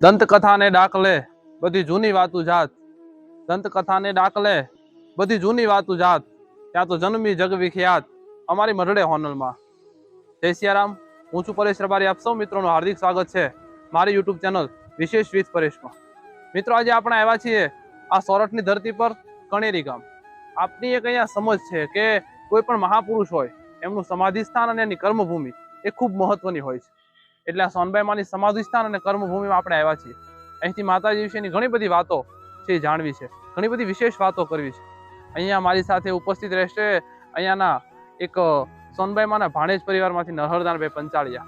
દંતકથાને ડાકલે બધી જૂની વાતું જાત, દંતકથાને ડાકલે બધી જૂની વાતું જાત, ત્યાં તો જન્મી જગ વિખ્યાત અમારી મરડે હોનલમાં. જય સિયારામ. હું છું પરેશ રબારી. આપ સૌ મિત્રોનું હાર્દિક સ્વાગત છે મારી યુટ્યુબ ચેનલ વિશેષ વિથ પરેશમાં. મિત્રો, આજે આપણે આવ્યા છીએ આ સોરઠની ધરતી પર, કણેરી ગામ. આપની એક અહીંયા સમજ છે કે કોઈ પણ મહાપુરુષ હોય એમનું સમાધિ સ્થાન અને એની કર્મભૂમિ એ ખૂબ મહત્વની હોય છે. એટલે આ સોનબાઈ માની સમાધિ સ્થાન અને કર્મભૂમિમાં આપણે આવ્યા છીએ. અહીંથી માતાજી વિશેની ઘણી બધી વાતો છે જાણવી છે, ઘણી બધી વિશેષ વાતો કરવી છે. અહીંયા મારી સાથે ઉપસ્થિત રહેશે અહીંયાના એક સોનબાઈ માના ભાણેજ પરિવારમાંથી નરહરદાનભાઈ પંચાળિયા.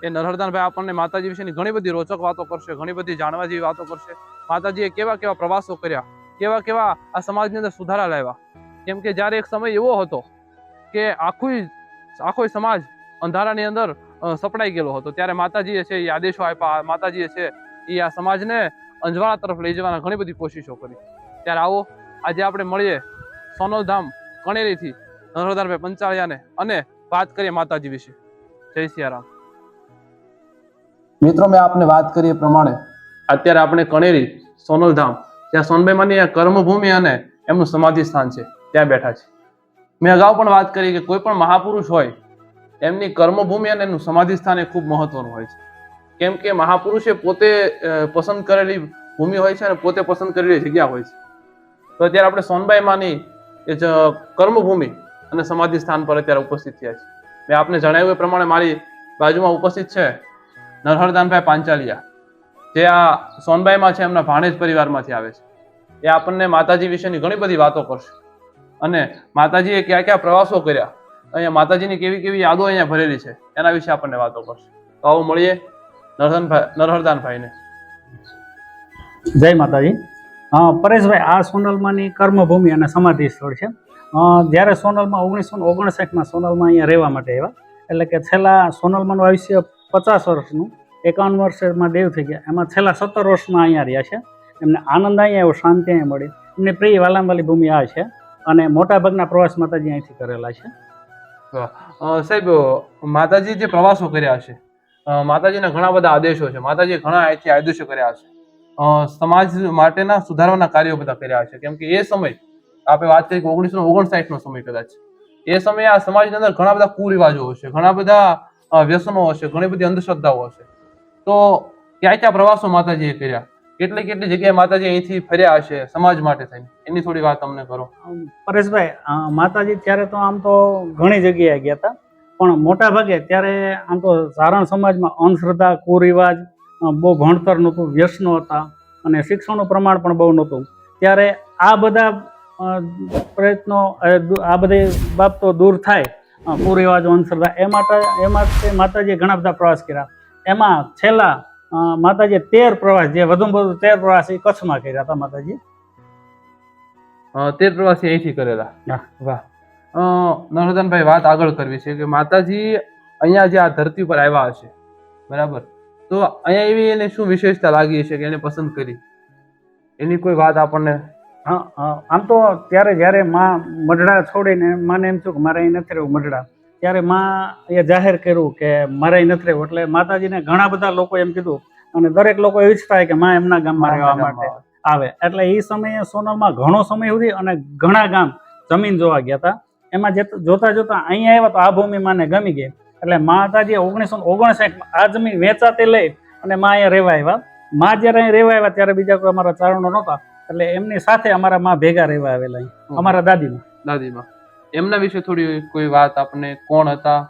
એ નરહરદાનભાઈ આપણને માતાજી વિશેની ઘણી બધી રોચક વાતો કરશે, ઘણી બધી જાણવા જેવી વાતો કરશે. માતાજીએ કેવા કેવા પ્રવાસો કર્યા, કેવા કેવા આ સમાજની અંદર સુધારા લાવ્યા. કેમ કે જ્યારે એક સમય એવો હતો કે આખો સમાજ અંધારાની અંદર સપડાઈ ગયેલો હતો, ત્યારે માતાજીએ છે એ આદેશો આપ્યા, માતાજીએ છે એ આ સમાજને અંજવાળા તરફ લઈ જવાના ઘણી બધી કોશિશો કરી. ત્યારે આવો આજે આપણે મળીએ સોનલધામ કણેરીથી નરહરદાનભાઈ પંચાળિયાને અને વાત કરીએ માતાજી વિશે. જય સિયારામ. મિત્રો, મેં આપને વાત કરી એ પ્રમાણે અત્યારે આપણે કણેરી સોનલધામ, ત્યાં સોનબાઈ માની કર્મભૂમિ અને એમનું સમાધિ સ્થાન છે, ત્યાં બેઠા છે. મેં અગાઉ પણ વાત કરી કે કોઈ પણ મહાપુરુષ હોય એમની કર્મભૂમિ અને એનું સમાધિ સ્થાન એ ખૂબ મહત્વનું હોય છે. કેમ કે મહાપુરુષે પોતે પસંદ કરેલી ભૂમિ હોય છે અને પોતે પસંદ કરેલી જગ્યા હોય છે. તો અત્યારે આપણે સોનબાઈ માની એ કર્મભૂમિ અને સમાધિ સ્થાન પર અત્યારે ઉપસ્થિત થયા છે. મેં આપને જણાવ્યું એ પ્રમાણે મારી બાજુમાં ઉપસ્થિત છે નરહરદાનભાઈ પાંચાલિયા, જે આ સોનબાઈમાં છે એમના ભાણેજ પરિવારમાંથી આવે છે. એ આપણને માતાજી વિશેની ઘણી બધી વાતો કરશે અને માતાજીએ કયા કયા પ્રવાસો કર્યા, અહીંયા માતાજીની કેવી કેવી યાદો અહીંયા ભરેલી છે એના વિશે આપણને વાતો કરશે. તો આવો મળીએ નરહરદાનભાઈને. જય માતાજી. પરેશભાઈ, આ સોનલમાંની કર્મભૂમિ અને સમાધિ સ્થળ છે. જ્યારે સોનલમાં 1959માં સોનલમાં અહીંયા રહેવા માટે આવ્યા, એટલે કે છેલ્લા સોનલમાંનું આયુષ્ય 50 વર્ષનું, 51 વર્ષમાં દેવ થઈ ગયા, એમાં છેલ્લા 17 વર્ષમાં અહીંયા રહ્યા છે. એમને આનંદ અહીંયા આવ્યો, શાંતિ અહીંયા મળી. એમની પ્રિય વાલામવાલી ભૂમિ આ છે અને મોટાભાગના પ્રવાસ માતાજી અહીંથી કરેલા છે. સાહેબ, માતાજી જે પ્રવાસો કર્યા છે, માતાજીના ઘણા બધા આદેશો છે, માતાજીએ ઘણા અહીંથી આદેશો કર્યા છે, સમાજ માટેના સુધારવાના કાર્યો બધા કર્યા છે. કેમ કે એ સમય આપણે વાત કરી કે 1959નો સમય કદાચ, એ સમયે આ સમાજની અંદર ઘણા બધા કુરિવાજો હશે, ઘણા બધા વ્યસનો હશે, ઘણી બધી અંધશ્રદ્ધાઓ હશે. તો ક્યાં ક્યાં પ્રવાસો માતાજીએ કર્યા, કેટલી કેટલી જગ્યાએ માતાજી અહીંથી ફર્યા હશે સમાજ માટે થઈને, એની થોડી વાત અમને કરો. પરેશભાઈ, માતાજી ત્યારે તો આમ તો ઘણી જગ્યાએ ગયા હતા, પણ મોટા ભાગે ત્યારે આમ તો સારણ સમાજમાં અંધશ્રદ્ધા, કુરિવાજ, બહુ ભણતર નહોતું, વ્યસનો હતા અને શિક્ષણનું પ્રમાણ પણ બહુ નહોતું. ત્યારે આ બધા પ્રયત્નો, આ બધી બાબતો દૂર થાય, કુરિવાજો, અંધશ્રદ્ધા, એ માટે માતાજીએ ઘણા બધા પ્રવાસ કર્યા. એમાં છેલ્લા માતાજીએ 13 પ્રવાસ, જે વધુમાં વધુ 13 પ્રવાસ એ કચ્છમાં કર્યા હતા માતાજી. 13 પ્રવાસ અહીંથી કરેલા. વાહ. નરહરદાનભાઈ, વાત આગળ કરવી છે કે માતાજી અહીંયા જે આ ધરતી પર આવ્યા હશે, બરાબર, તો અહીંયા એવી એને શું વિશેષતા લાગી છે કે એને પસંદ કરી, એની કોઈ વાત આપણને? આમ તો ત્યારે જ્યારે માં મઢડા છોડીને માને એમ થયું કે મારે અહીં નથી રહેવું મઢડા, ત્યારે માં એ જાહેર કર્યું કે મારે અહીં નથી રહેવું. એટલે માતાજીને ઘણા બધા લોકો એમ કીધું અને દરેક લોકો એવું ઈચ્છતા કે માં એમના ગામમાં રહેવા માટે આવે. એટલે એ સમયે સોનલમાં ઘણો સમય સુધી અને ઘણા ગામ જમીન જોવા ગયા હતા. એમાં જોતા જોતા અહીંયા આવ્યા તો આ ભૂમિ માને ગમી ગઈ. એટલે માતાજીએ 1959માં આ જમીન વેચાતી લઈ અને માં અહીંયા રહેવા આવ્યા. માં જયારે અહીં રહેવા આવ્યા ત્યારે બીજા કોઈ અમારા ચારણો નહોતા, એટલે એમની સાથે અમારા માં ભેગા રહેવા આવેલા અમારા દાદીમાં. એમના વિશે થોડી કોઈ વાત આપને, કોણ હતા?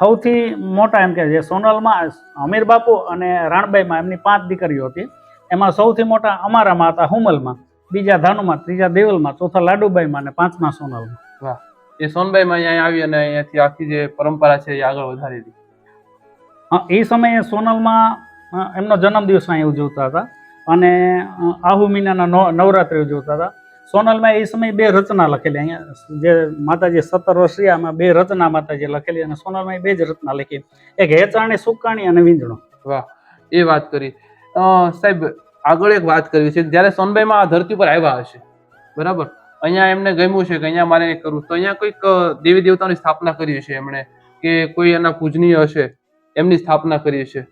સૌથી મોટા એમ કે જે સોનલમાં અમીર બાપુ અને રાણબાઈમાં એમની 5 દીકરીઓ હતી. એમાં સૌથી મોટા અમારામાં હતા હુમલમાં, બીજા ધાનુમાં, ત્રીજા દેવલમાં, ચોથા લાડુબાઈમાં અને 5મા સોનલમાં. વાહ. એ સોનબાઈમાં અહીંયા આવી અને અહીંયાથી આખી જે પરંપરા છે એ આગળ વધારી હતી. એ સમયે સોનલમાં એમનો જન્મદિવસ અહીં ઉજવતા હતા અને આહુ મહિનાના નવરાત્રિ ઉજવતા હતા. સોનલમાં એ સમયે 2 રચના લખેલી, અહીંયા જે માતાજી 17 વર્ષ રહ્યા એમાં 2 રચના માતાજી લખેલી અને સોનલમાં 2 જ રચના લખી, એક હેચાણી, સુકાણી અને વીંજણો. વાહ, એ વાત કરી. સાહેબ, આગળ એક વાત કરવી છે, જ્યારે સોનબાઈમાં આ ધરતી પર આવ્યા હશે, બરાબર, અહીંયા એમને ગમ્યું છે કે અહીંયા મારે કરવું, તો અહીંયા કોઈક દેવી દેવતાની સ્થાપના કરી હશે એમણે, કે કોઈ એના પૂજનીય હશે એમની સ્થાપના કરી હશે.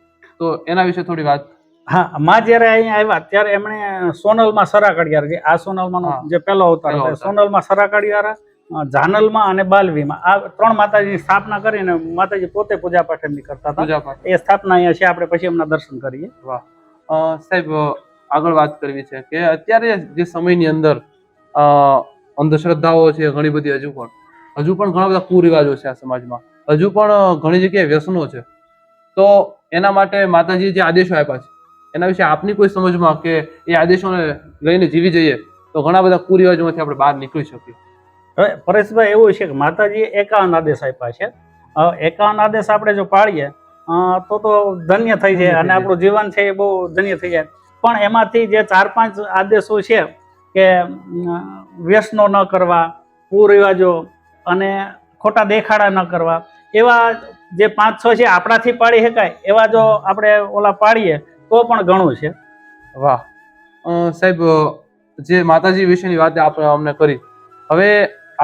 તો એના વિશે થોડી વાત. હા, માં જ્યારે અહીંયા આવ્યા ત્યારે એમણે સોનલમાં સરાકડિયાર, જે આ સોનલમાં હા. જે પહેલો અવતાર પહેલો હતો, અવતાર. સોનલમાં સરાકડિયાર, જાનલમાં અને બાલવીમાં આ 3 માતાજીની સ્થાપના કરીને માતાજી પોતે પૂજા પાઠ એમની કરતા હતા. પૂજાપાઠ. એ સ્થાપના અહીંયા છે, આપણે પછી એમના દર્શન કરીએ. વાહ. સાહેબ, આગળ વાત કરવી છે કે અત્યારે જે સમયની અંદર અ, અંધશ્રદ્ધાઓ છે ઘણી બધી, હજુ પણ ઘણા બધા કુરિવાજો છે આ સમાજમાં, હજુ પણ ઘણી જગ્યાએ વ્યસનો છે. તો એના માટે માતાજીએ જે આદેશો આપ્યા છે એના વિશે આપની કોઈ સમજમાં કે એ આદેશોને લઈને જીવી જઈએ તો ઘણા બધા કુરિવાજોમાંથી આપણે બહાર નીકળી શકીએ. હવે પરેશભાઈ, એવું છે કે માતાજીએ 51 આદેશ આપ્યા છે. 51 આદેશ આપણે જો પાળીએ તો ધન્ય થઈ જાય અને આપણું જીવન છે એ બહુ ધન્ય થઈ જાય. પણ એમાંથી જે 4-5 આદેશો છે કે વ્યસનો ન કરવા, કુરિવાજો અને ખોટા દેખાડા ન કરવા, એવા જે 5-6 છે આપણાથી પાળી શકાય એવા જો આપણે ઓલા પાડીએ તો પણ ઘણું છે. વાહ. સાહેબ, જે માતાજી વિશેની વાત આપણે અમને કરી, હવે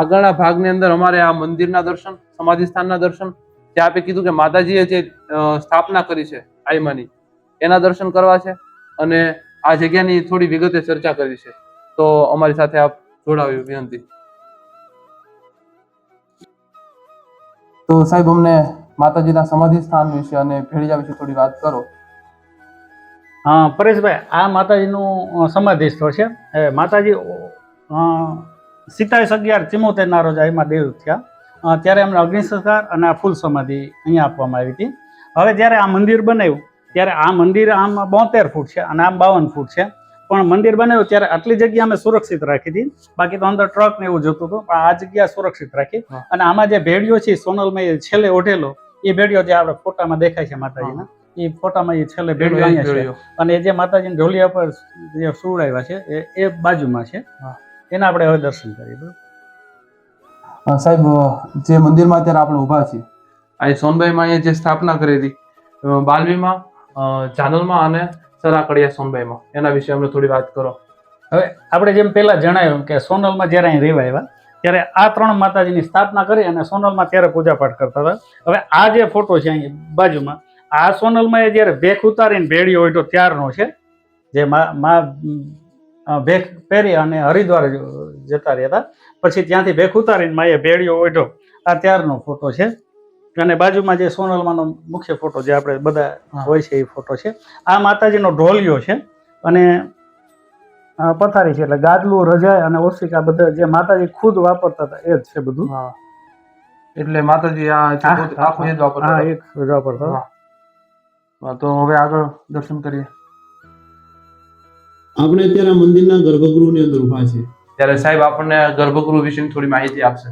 આગળના ભાગની અંદર અમારે આ મંદિરના દર્શન, સમાધિ સ્થાનના દર્શન, જે આપે કીધું કે માતાજીએ જે સ્થાપના કરી છે આઈમાની, એના દર્શન કરવા છે અને આ જગ્યાની થોડી વિગતે ચર્ચા કરી છે. તો અમારી સાથે આપ જોડાવી વિનંતી. તો સાહેબ, અમને માતાજીના સમાધિ સ્થાન વિશે અને ભેળિયા વિશે થોડી વાત કરો. પરેશભાઈ, આ માતાજીનું સમાધિ સ્થળ છે. માતાજી 27/11/74 રોજ એમાં દેવ થયા, ત્યારે એમને અગ્નિ સંસ્કાર અને આ ફૂલ સમાધિ અહીંયા આપવામાં આવી હતી. હવે જ્યારે આ મંદિર બનાવ્યું ત્યારે આ મંદિર આમ 72 ફૂટ છે અને આમ 52 ફૂટ છે. પણ મંદિર બનાવ્યું ત્યારે આટલી જગ્યા અમે સુરક્ષિત રાખી હતી, બાકી તો અંદર ટ્રક ને એવું જતું હતું, પણ આ જગ્યા સુરક્ષિત રાખી. અને આમાં જે ભેડિયો છે સોનલમાં એ છેલ્લે ઓઢેલો, એ ભેડિયો જે આપણે ફોટામાં દેખાય છે માતાજીના, એ ફોટામાં એ છેલ્લે ભેડિયો અહીંયા છે. અને એ જે માતાજીને ઢોલિયા પર જે સુવડાવ્યા છે એ બાજુમાં છે. એના આપણે હવે દર્શન કરીએ. સાહેબ, જે મંદિરમાં અત્યારે આપણે ઊભા છીએ, આ સોનબાઈમાં જે સ્થાપના કરી હતી, બાલવીમાં, જાનલમાં અને સરાકડિયા સોનબાઈમાં, એના વિશે અમને થોડી વાત કરો. હવે આપણે જેમ પહેલા જણાવ્યું કે સોનલમાં જ્યારે અહીં રહેવા આવ્યા ત્યારે આ 3 માતાજીની સ્થાપના કરી અને સોનલમાં ત્યારે પૂજાપાઠ કરતા હતા. હવે આ જે ફોટો છે અહીં બાજુમાં, આ સોનલમાં એ જ્યારે ભેખ ઉતારીને ભેડિયો ઓઢો ત્યારનો છે, જે ભેખ પહેરી અને હરિદ્વાર જતા રહ્યા હતા, પછી ત્યાંથી ભેખ ઉતારીને માએ ભેડિયો ઓઢો, આ ત્યારનો ફોટો છે. અને બાજુમાં જે સોનલમાંનો મુખ્ય ફોટો જે આપણે બધા હોય છે એ ફોટો છે. આ માતાજીનો ઢોલિયો છે અને પથારી છે, એટલે ગાદલું, રજાઈ અને ઓશિકા બધા જે માતાજી ખુદ વાપરતા હતા એ જ છે બધું. એટલે માતાજી આખું એ જ વાપરતા હતા. એક વાપરતા હતા. તો હવે આગળ દર્શન કરીએ. આપણે અત્યારે મંદિરના ગર્ભગૃહની અંદર ઊભા છીએ, ત્યારે સાહેબ આપણને ગર્ભગૃહ વિશેની થોડી માહિતી આપશે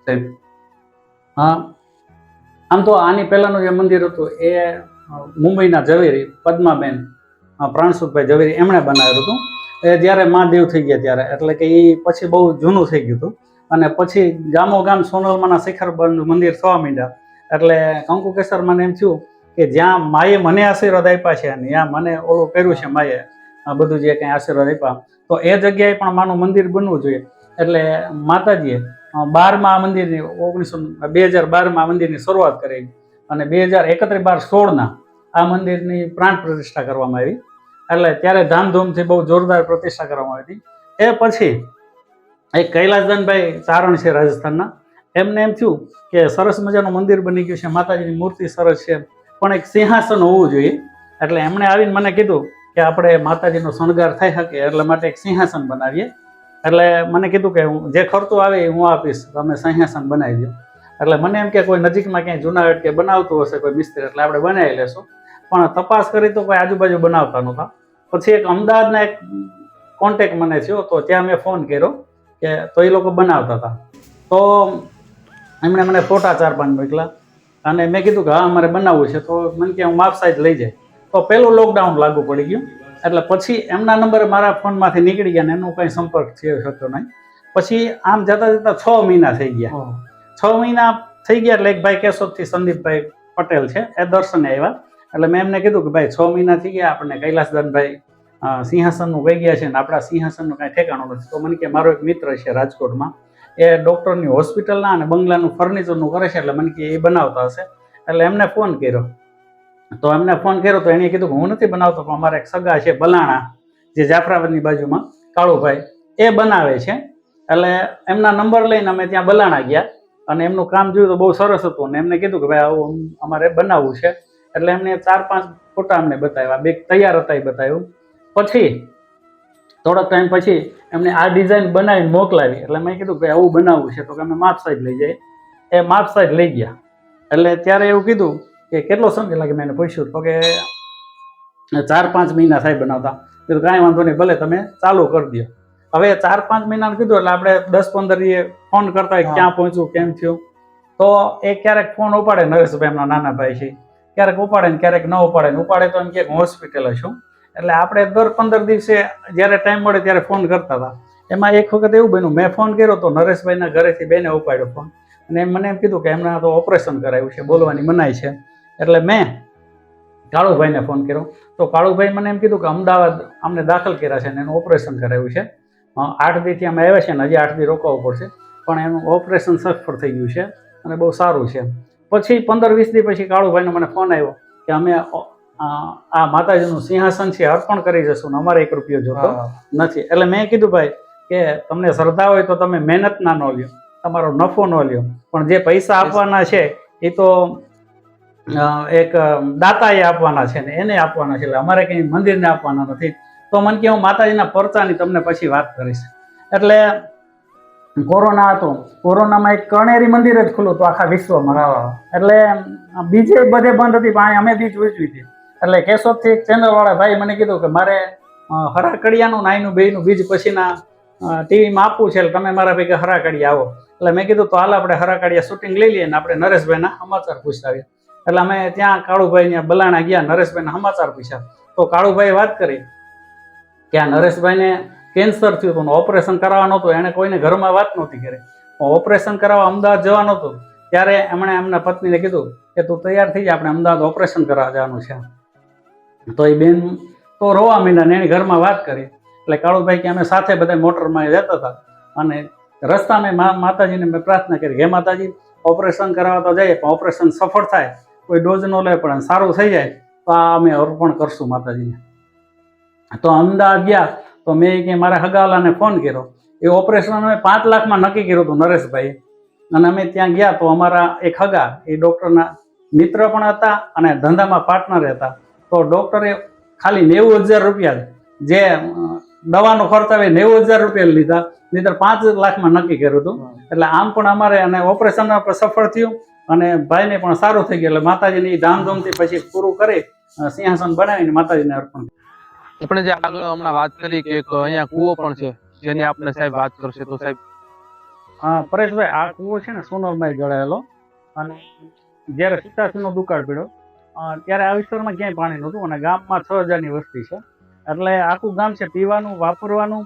સાહેબ. હા, આમ તો આની પહેલાનું જે મંદિર હતું એ મુંબઈના ઝવેરી પદ્માબેન પ્રાણસુખભાઈ ઝવેરી એમણે બનાવેલું હતું. એ જ્યારે મહાદેવ થઈ ગયા ત્યારે, એટલે કે એ પછી બહુ જૂનું થઈ ગયું હતું અને પછી ગામોગામ સોનલમાંના શિખરબંધ મંદિર થવા માંડ્યા. એટલે કંકુ કેસરમાં એમ થયું કે જ્યાં માએ મને આશીર્વાદ આપ્યા છે અને ત્યાં મને ઓલું કર્યું છે માએ, બધું જે કંઈ આશીર્વાદ આપ્યા, તો એ જગ્યાએ પણ માનું મંદિર બનવું જોઈએ. એટલે માતાજીએ 12મા મંદિરની 2012માં મંદિરની શરૂઆત કરી અને 2031/12/16 આ મંદિરની પ્રાણ પ્રતિષ્ઠા કરવામાં આવી. એટલે ત્યારે ધામધૂમથી બહુ જોરદાર પ્રતિષ્ઠા કરવામાં આવી હતી. એ પછી એક કૈલાસદાનભાઈ ચારણ છે રાજસ્થાનના, એમને એમ થયું કે સરસ મજાનું મંદિર બની ગયું છે, માતાજીની મૂર્તિ સરસ છે, પણ એક સિંહાસન હોવું જોઈએ. એટલે એમણે આવીને મને કીધું કે આપણે માતાજીનો શણગાર થઈ શકે એટલે માટે એક સિંહાસન બનાવીએ. એટલે મને કીધું કે જે ખર્ચો આવે એ હું આપીશ, તમે સિંહાસન બનાવી દો. એટલે મને એમ કે કોઈ નજીકમાં ક્યાંય જુનાગઢ કે બનાવતું હશે કોઈ મિસ્ત્રી, એટલે આપણે બનાવી લેશું. પણ તપાસ કરી તો કોઈ આજુબાજુ બનાવતા નહોતા. પછી એક અમદાવાદના એક કોન્ટેક્ટ મને થયો, તો ત્યાં મેં ફોન કર્યો કે તો એ લોકો બનાવતા હતા. તો એમણે મને ફોટા 4-5 મોકલા અને મેં કીધું કે હા અમારે બનાવવું છે. તો મને કે હું માપ સાઈઝ લઈ જાય. તો પહેલું લોકડાઉન લાગુ પડી ગયું, એટલે પછી એમના નંબર મારા ફોનમાંથી નીકળી ગયા ને એનો કંઈ સંપર્ક થયો શક્યો નહીં. પછી આમ જતાં જતાં 6 મહિના થઈ ગયા. 6 મહિના થઈ ગયા એટલે એક ભાઈ કેશોદથી સંદીપભાઈ પટેલ છે, એ દર્શને આવ્યા. એટલે મેં એમને કીધું કે ભાઈ 6 મહિના થઈ ગયા, આપણને કૈલાસદાનભાઈ સિંહાસનનું કહી ગયા છે ને આપણા સિંહાસનનું કાંઈ ઠેકાણું નથી. તો મને કે મારો એક મિત્ર છે રાજકોટમાં, એ ડૉક્ટરની હોસ્પિટલના અને બંગલાનું ફર્નિચરનું કરે છે, એટલે મને કે એ બનાવતા હશે. એટલે એમને ફોન કર્યો તો એમને ફોન કર્યો તો એને કીધું કે હું નથી બનાવતો, પણ અમારા એક સગા છે બલાણા, જે જાફરાબાદની બાજુમાં, કાળુભાઈ, એ બનાવે છે. એટલે એમના નંબર લઈને અમે ત્યાં બલાણા ગયા અને એમનું કામ જોયું તો બહુ સરસ હતું. અને એમને કીધું કે ભાઈ આવું અમારે બનાવવું છે. એટલે એમને 4-5 ફોટા અમને બતાવ્યા, બે તૈયાર હતા એ બતાવ્યું. પછી થોડોક ટાઈમ પછી એમને આ ડિઝાઇન બનાવીને મોકલાવી. એટલે મેં કીધું કે આવું બનાવવું છે, તો કે અમે માપ સાઈઝ લઈ જઈએ. એ માપ સાઈઝ લઈ ગયા. એટલે ત્યારે એવું કીધું કે કેટલો સમય લાગે, મેં એને પૂછ્યું તો કે 4-5 મહિના સાહેબ બનાવતા. કીધું કાંઈ વાંધો નહીં, ભલે તમે ચાલુ કરી દો. હવે 4-5 મહિનાનું કીધું એટલે આપણે 10-15 દિવસે ફોન કરતા હોય ક્યાં પહોંચ્યું, કેમ થયું. તો એ ક્યારેક ફોન ઉપાડે, નરેશભાઈ એમના નાના ભાઈ છે, ક્યારેક ઉપાડે ને ક્યારેક ન ઉપાડે. ઉપાડે તો એમ કે હોસ્પિટલ છું. એટલે આપણે દર 15 દિવસે જ્યારે ટાઈમ મળે ત્યારે ફોન કરતા હતા. એમાં એક વખત એવું બન્યું, મેં ફોન કર્યો તો નરેશભાઈના ઘરેથી બેને ઉપાડ્યો ફોન, અને મને એમ કીધું કે એમના તો ઓપરેશન કરાવ્યું છે, બોલવાની મનાઈ છે. એટલે મેં કાળુભાઈને ફોન કર્યો તો કાળુભાઈ મને એમ કીધું કે અમદાવાદ અમને દાખલ કર્યા છે અને એનું ઓપરેશન કરાવ્યું છે. 8 દીથી અમે આવ્યા છે ને હજી 8 દી રોકાવું પડશે, પણ એનું ઓપરેશન સફળ થઈ ગયું છે અને બહુ સારું છે. પછી 15-20 દી પછી કાળુભાઈનો મને ફોન આવ્યો કે અમે આ માતાજીનું સિંહાસન છે અર્પણ કરી જશું ને અમારે 1 રૂપિયો જોતો નથી. એટલે મેં કીધું ભાઈ કે તમને શ્રદ્ધા હોય તો તમે મહેનત ના ન લ્યો, તમારો નફો ન લ્યો, પણ જે પૈસા આપવાના છે એ તો એક દાતાએ આપવાના છે ને એને આપવાના છે. એટલે અમારે કંઈ મંદિરને આપવાના નથી. તો મને કે હું માતાજીના પરચાની તમને પછી વાત કરીશ. એટલે કોરોના હતો, કોરોનામાં એક કણેરી મંદિર જ ખુલ્લું હતું આખા વિશ્વમાં. એટલે બીજે બધે બંધ હતી, પણ અમે બીજ ઉજવી હતી. એટલે કેશોદથી એક ચેનલ વાળા ભાઈ મને કીધું કે મારે હરાકડિયાનું નાઈનું બેયનું બીજ પછીના ટીવીમાં આપવું છે, એટલે તમે મારા ભેગા હરાકડિયા આવો. એટલે મેં કીધું તો હાલ આપણે હરાકડિયા શૂટિંગ લઈ લઈએ ને આપણે નરેશભાઈના સમાચાર પૂછાવીએ. એટલે અમે ત્યાં કાળુભાઈ બલાણા ગયા, નરેશભાઈના સમાચાર પૂછ્યા. તો કાળુભાઈ વાત કરી કે આ નરેશભાઈને કેન્સર થયું હતું, ઓપરેશન કરાવવાનું હતું. એણે કોઈને ઘરમાં વાત નહોતી કરી. ઓપરેશન કરાવવા અમદાવાદ જવાનું હતું ત્યારે એમણે એમના પત્નીને કીધું કે તું તૈયાર થઈ જા, આપણે અમદાવાદ ઓપરેશન કરાવવા જવાનું છે. તો એ બેન તો રોવા માંડ્યા ને એની ઘરમાં વાત કરી. એટલે કાળુભાઈ કે અમે સાથે બધા મોટરમાં જતા હતા અને રસ્તામાં માતાજીને મેં પ્રાર્થના કરી, હે માતાજી ઓપરેશન કરાવવા તો જઈએ, પણ ઓપરેશન સફળ થાય, કોઈ ડોઝ ન લે પણ સારું થઈ જાય તો આ અમે અર્પણ કરશું માતાજીને. તો અમદાવાદ ગયા તો મેં કે મારા હગાવાલાને ફોન કર્યો. એ ઓપરેશન અમે 5 લાખમાં નક્કી કર્યું હતું નરેશભાઈ. અને અમે ત્યાં ગયા તો અમારા એક હગા એ ડૉક્ટરના મિત્ર પણ હતા અને ધંધામાં પાર્ટનર હતા. તો ડૉક્ટરે ખાલી 90,000 રૂપિયા જે દવાનો ખર્ચ આવે 90,000 રૂપિયા લીધા, નહીંતર 5 લાખમાં નક્કી કર્યું હતું. એટલે આમ પણ અમારે અને ઓપરેશન સફળ થયું અને ભાઈને પણ સારું થઈ ગયું. એટલે માતાજીની ધામધૂમથી પછી પૂરું કરી સિંહાસન બનાવીને માતાજીને અર્પણ. આપણે જે આગળ હમણાં વાત કરી કે એક અહીંયા કૂવો પણ છે, જેની આપણે સાહેબ વાત કરશે તો સાહેબ. હા પરેશભાઈ, આ કૂવો છે ને સોનલમાં ગળાયેલો. અને જ્યારે સીતાસીનો દુકાળ પડ્યો ત્યારે આ વિસ્તારમાં ક્યાંય પાણી નહોતું અને ગામમાં 6,000ની વસ્તી છે. એટલે આખું ગામ છે પીવાનું, વાપરવાનું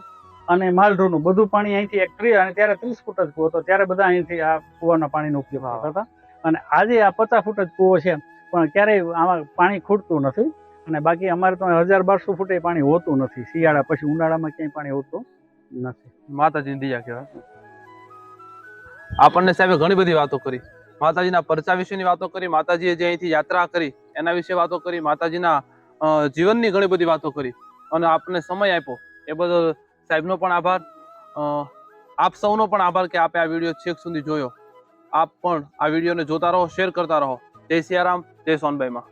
અને માલઢોરનું બધું પાણી અહીંથી એક ટ્રી, અને ત્યારે 30 ફૂટ જ કૂવો હતો, ત્યારે બધા અહીંથી આ કૂવાના પાણીનો ઉપયોગ કરતા હતા. અને આજે આ 50 ફૂટ જ કૂવો છે, પણ ક્યારેય આમાં પાણી ખૂટતું નથી. અને બાકી અમારે તો 1,200 ફૂટે પાણી હોતું નથી શિયાળા પછી, ઉનાળામાં ક્યાંય પાણી હોતું નથી. માતાજીની દયા કહેવાય. આપણને સાહેબે ઘણી બધી વાતો કરી, માતાજીના પરચા વિશેની વાતો કરી, માતાજીએ જે અહીંથી યાત્રા કરી એના વિશે વાતો કરી, માતાજીના જીવનની ઘણી બધી વાતો કરી અને આપને સમય આપ્યો એ બદલ સાહેબનો પણ આભાર. આપ સૌનો પણ આભાર કે આપે આ વિડીયો છેક સુધી જોયો. આપ પણ આ વિડીયોને જોતા રહો, શેર કરતા રહો. જય સિયારામ, જય સોનબાઈમાં.